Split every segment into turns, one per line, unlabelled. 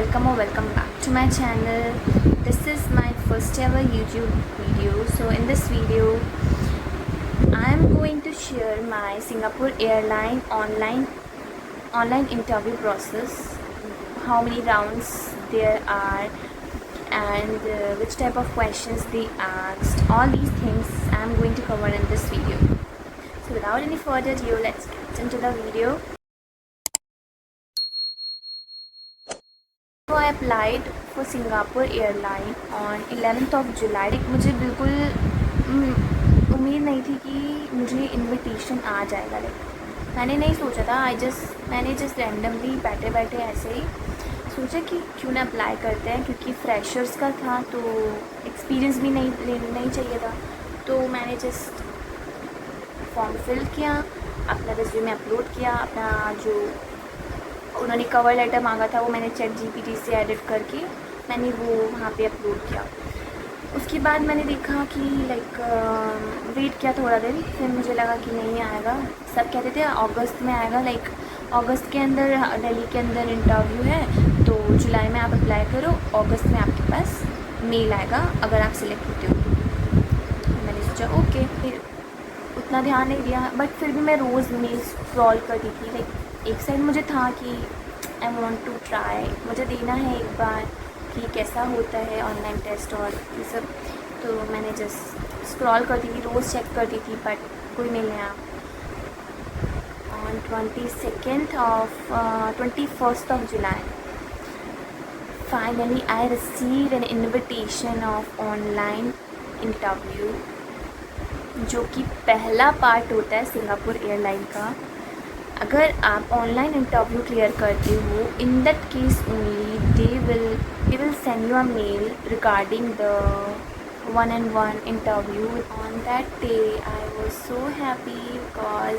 welcome back to my channel. This is my first ever YouTube video. So in this video I am going to share my Singapore Airline online interview process, how many rounds there are, and which type of questions they asked. All these things I am going to cover in this video. So without any further ado, let's get into the video. So I applied for Singapore Airline on 11th of July. मुझे बिल्कुल उम्मीद नहीं थी कि मुझे invitation आ जाएगा। मैंने नहीं सोचा था। मैंने जस्ट रैंडमली बैठे बैठे ऐसे ही सोचा कि क्यों ना अप्लाई करते हैं, क्योंकि फ्रेशर्स का था तो एक्सपीरियंस भी नहीं चाहिए था। तो मैंने जस्ट फॉर्म फिल किया, अपना रिज्यूमे अपलोड किया, अपना जो उन्होंने कवर लेटर मांगा था वो मैंने ChatGPT से एडिट करके मैंने वो वहाँ पे अपलोड किया। उसके बाद मैंने देखा कि वेट किया थोड़ा दिन, फिर मुझे लगा कि नहीं आएगा। सब कहते थे अगस्त में आएगा, अगस्त के अंदर दिल्ली के अंदर इंटरव्यू है, तो जुलाई में आप अप्लाई करो, अगस्त में आपके पास मेल आएगा अगर आप सिलेक्ट होते हो। मैंने सोचा ओके, फिर उतना ध्यान नहीं दिया, बट फिर भी मैं रोज़ मेल स्क्रॉल करती थी। एक साइड मुझे था कि आई वांट टू ट्राई, मुझे देना है एक बार कि कैसा होता है ऑनलाइन टेस्ट और ये सब। तो मैंने जस्ट स्क्रॉल करती थी, रोज़ चेक करती थी, बट कोई मेल नहीं आया। On 21st of July finally I received an invitation of online interview, जो कि पहला पार्ट होता है सिंगापुर एयरलाइन का। अगर आप ऑनलाइन इंटरव्यू क्लियर करते हो, in that case only they will send you a mail regarding the 1-on-1 interview. On that day I was so happy because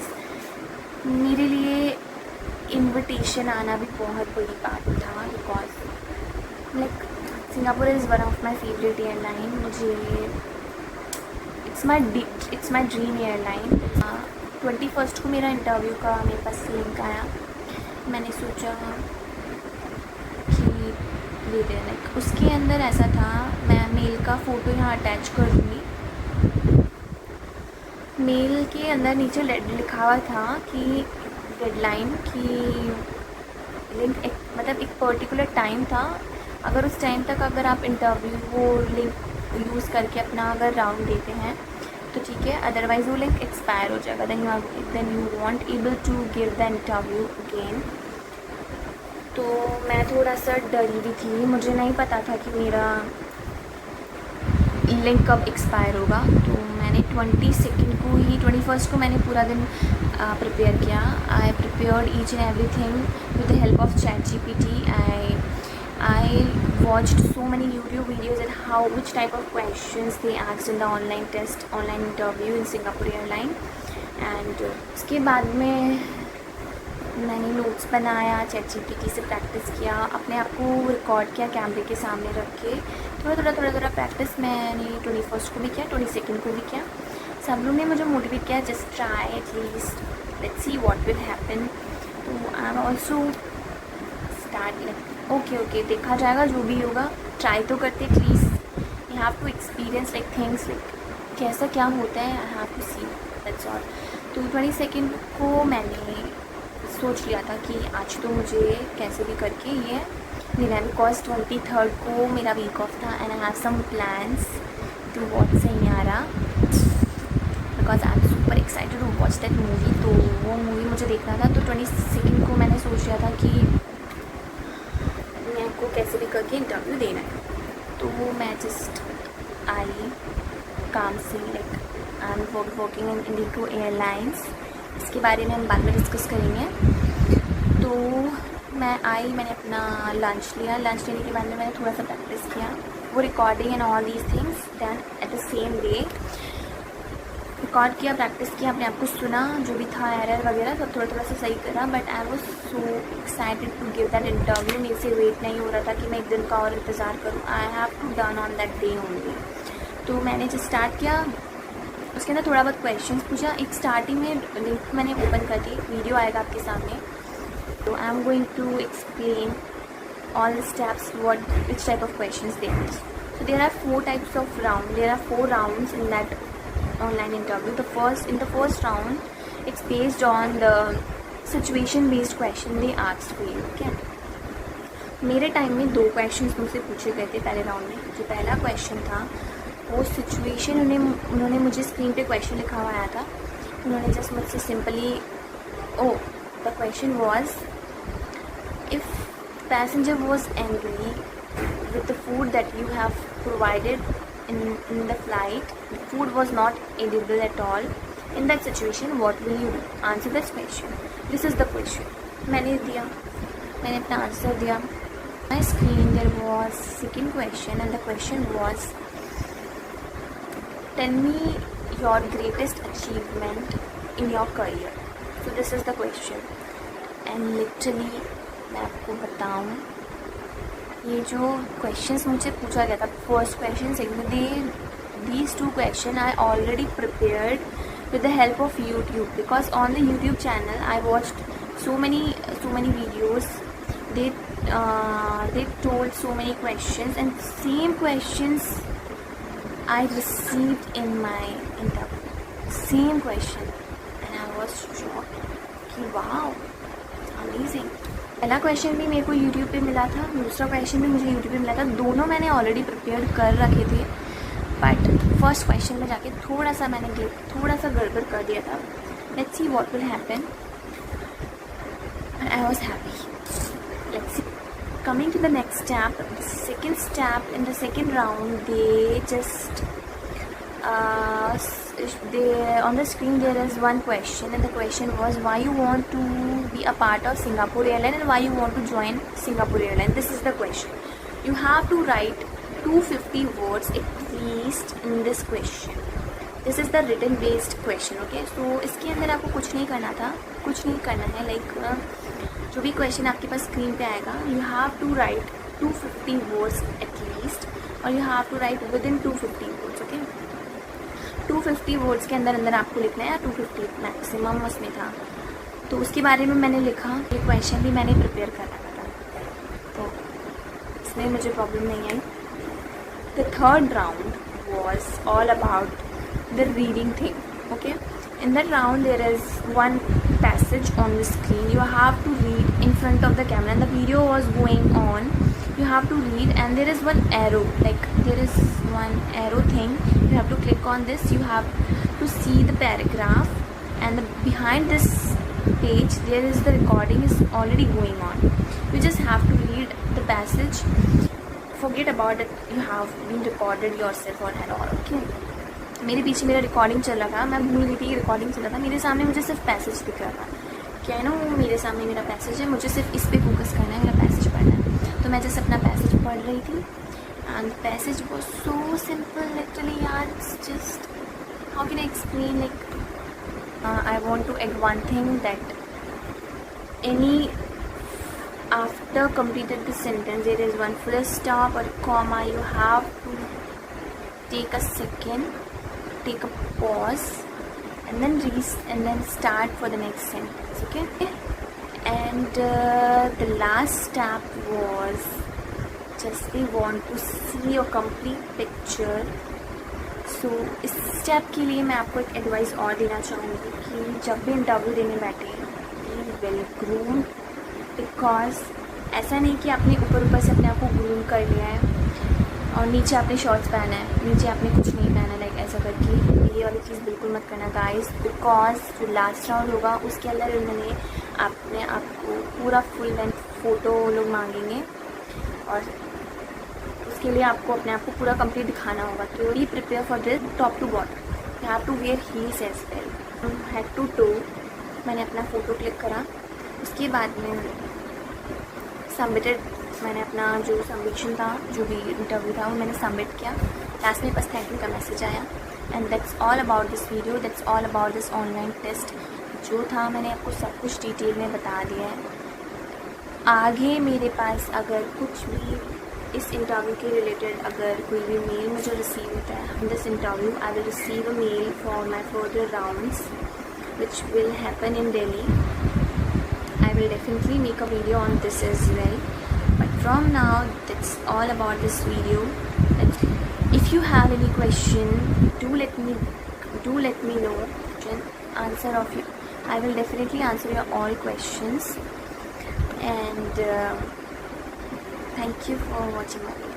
मेरे लिए इनविटेशन आना भी बहुत बड़ी बात था, because Singapore is one of my favourite airline. मुझे it's my dream airline. 21st को मेरा इंटरव्यू का मेरे पास लिंक आया। मैंने सोचा कि ले दे, उसके अंदर ऐसा था, मैं मेल का फ़ोटो यहाँ अटैच कर दूँगी। मेल के अंदर नीचे लिखा हुआ था कि डेडलाइन की लिंक एक पर्टिकुलर टाइम था। अगर उस टाइम तक अगर आप इंटरव्यू वो लिंक यूज़ करके अपना अगर राउंड देते हैं तो ठीक है, अदरवाइज़ वो लिंक एक्सपायर हो जाएगा। Then you won't able to give the interview again. तो मैं थोड़ा सा डरी भी थी, मुझे नहीं पता था कि मेरा लिंक कब एक्सपायर होगा। तो मैंने 21st को मैंने पूरा दिन प्रिपेयर किया। आई prepared each and everything with the help of ChatGPT. I watched so many YouTube videos at which type of questions they asked in the online interview in Singapore Airline. And उसके बाद में मैंने notes बनाया, ChatGPT से practice किया, अपने आप को रिकॉर्ड किया कैमरे के सामने रख के। थोड़ा प्रैक्टिस मैंने 21st को भी किया, 22nd को भी किया। सब लोग ने मुझे मोटिवेट किया, just try at least, let's see what will happen. तो I am also start okay देखा जाएगा, जो भी होगा ट्राई तो करते at least. You have to experience things कैसा क्या होता है, I have to see, that's all. तो 22nd को मैंने सोच लिया था कि आज तो मुझे कैसे भी करके ये देना है, बिकॉज 23rd को मेरा वीक ऑफ था and I have some plans to watch Saiyaara, because I am super excited to watch that movie. तो वो मूवी मुझे देखना था। तो 22nd को मैंने सोच लिया था कि को कैसे भी करके इंटरव्यू देना है। तो मैं जस्ट आई काम से, I am working in Indigo airlines. इसके बारे में हम बाद में डिस्कस करेंगे। तो मैंने अपना लंच लिया। लंच लेने के बाद में मैंने थोड़ा सा प्रैक्टिस किया, वो recording and all these things. Then at the same day record किया, प्रैक्टिस किया, अपने आप को सुना, जो भी था एरर वगैरह सब थोड़ा सा सही करा। But I was so excited to give that interview. मेरे से वेट नहीं हो रहा था कि मैं एक दिन का और इंतज़ार करूँ। I have to done on that day only. तो मैंने जब स्टार्ट किया, उसके अंदर थोड़ा बहुत क्वेश्चंस पूछा। एक स्टार्टिंग में लिंक मैंने ओपन कर दी, वीडियो आएगा आपके सामने। तो I am going to explain all the steps, which type of questions they ask. So there are 4 types of round. There are 4 rounds in that online interview. In the first round, it's based on the situation based question they asked for you. Okay. मेरे time में 2 questions मुझसे पूछे गए थे पहले round में. जो पहला क्वेश्चन था वो सिचुएशन, उन्होंने मुझे स्क्रीन पे क्वेश्चन लिखा हुआ आया था. उन्होंने जस्ट मुझसे simply the question was, if passenger was angry with the food that you have provided in the flight, the food was not edible at all, in that situation what will you do? Answer this question. This is the question. मैंने अपना answer दिया. My screen there was second question, and the question was, tell me your greatest achievement in your career. So this is the question. And literally मैं आपको बताऊँ, ये जो questions मुझे पूछा गया था, first question, second, these 2 questions I already prepared with the help of YouTube, because on the YouTube channel I watched so many videos. They told so many questions, and same questions I received in my interview. Same question, and I was shocked कि wow, amazing. पहला question भी मेरे को YouTube पे मिला था, दूसरा question भी मुझे यूट्यूब पे मिला था. दोनों मैंने ऑलरेडी प्रिपेयर कर रखे थे, बट फर्स्ट क्वेश्चन में जाके थोड़ा सा गड़बड़ कर दिया था. Let's see what will happen. I was happy. Let's see. Coming to the next step, second step in the second round, they just on the screen there is one question, and the question was, why you want to be a part of Singapore Airlines and why you want to join Singapore Airlines. This is the question. You have to write 250 words at least in this question. This is the written based question. Okay, so इसके अंदर आपको कुछ नहीं करना है. like जो भी question आपके पास स्क्रीन पे आएगा, you have to write 250 words at least, और you have to write within 250 words. okay, 250 words के अंदर आपको लिखना है. 250 मैक्सिमम उसमें था, तो उसके बारे में मैंने लिखा. ये क्वेश्चन भी मैंने प्रिपेयर कर रखा था, तो इसमें मुझे प्रॉब्लम नहीं आई. The third round was all about the reading thing. Okay, in that round there is one passage on the screen. You have to read in front of the camera, and the video was going on. You have to read, and there is one arrow, like there is one arrow thing. You have to click on this. You have to see the paragraph, and behind this page there is the recording is already going on. You just have to read the passage. Forget about it, you have been recorded yourself or at all. Okay, मेरे पीछे मेरा recording चल रहा था, मैं भूल गई थी रिकॉर्डिंग चल रहा था. मेरे सामने मुझे सिर्फ पैसेज दिख रहा था. क्या है ना, वो मेरे सामने मेरा पैसेज है, मुझे सिर्फ इस पर फोकस करना है, मेरा पैसेज पढ़ना है. तो मैं जैसे अपना पैसेज पढ़ रही थी, and passage was so simple literally यार. It's just, how can I explain, like I want to add one thing that any after completed the sentence there is one full stop or comma. You have to take a second, take a pause, and then start for the next sentence. Okay, and the last step was just they want to see your complete picture. So इस step के लिए मैं आपको एक advice और देना चाहूँगी कि जब भी इंटरव्यू देने बैठे, बी वेल ग्रूम्ड. बिकॉज ऐसा नहीं कि आपने ऊपर से अपने आप को ग्रूम कर लिया है और नीचे आपने शॉर्ट्स पहना है, नीचे आपने कुछ नहीं पहना, लाइक ऐसा करके ये वाली चीज़ बिल्कुल मत करना गाइस. बिकॉज जो लास्ट राउंड होगा उसके अंदर उन्होंने अपने आप को पूरा फुल लेंथ फ़ोटो लोग मांगेंगे, और उसके लिए आपको अपने आप को पूरा कंप्लीट दिखाना होगा. तो be prepare for this top to bottom. You have to wear heels as well, head to toe. मैंने अपना फ़ोटो क्लिक करा, उसके बाद में सबमिटेड. मैंने अपना जो सबमिशन था, जो भी इंटरव्यू था, वो मैंने सबमिट किया. लास्ट में बस थैंक यू का मैसेज आया. And that's all about this video, that's all about this online test. जो था मैंने आपको सब कुछ डिटेल में बता दिया है. आगे मेरे पास अगर कुछ भी इस इंटरव्यू के रिलेटेड अगर कोई भी मेल मुझे रिसीव होता है, this interview I will receive a mail for my further rounds which will happen in Delhi. I will definitely make a video on this as well. But from now that's all about this video. If you have any question, do let me know. Then answer of you, I will definitely answer your all questions. And thank you for watching my video.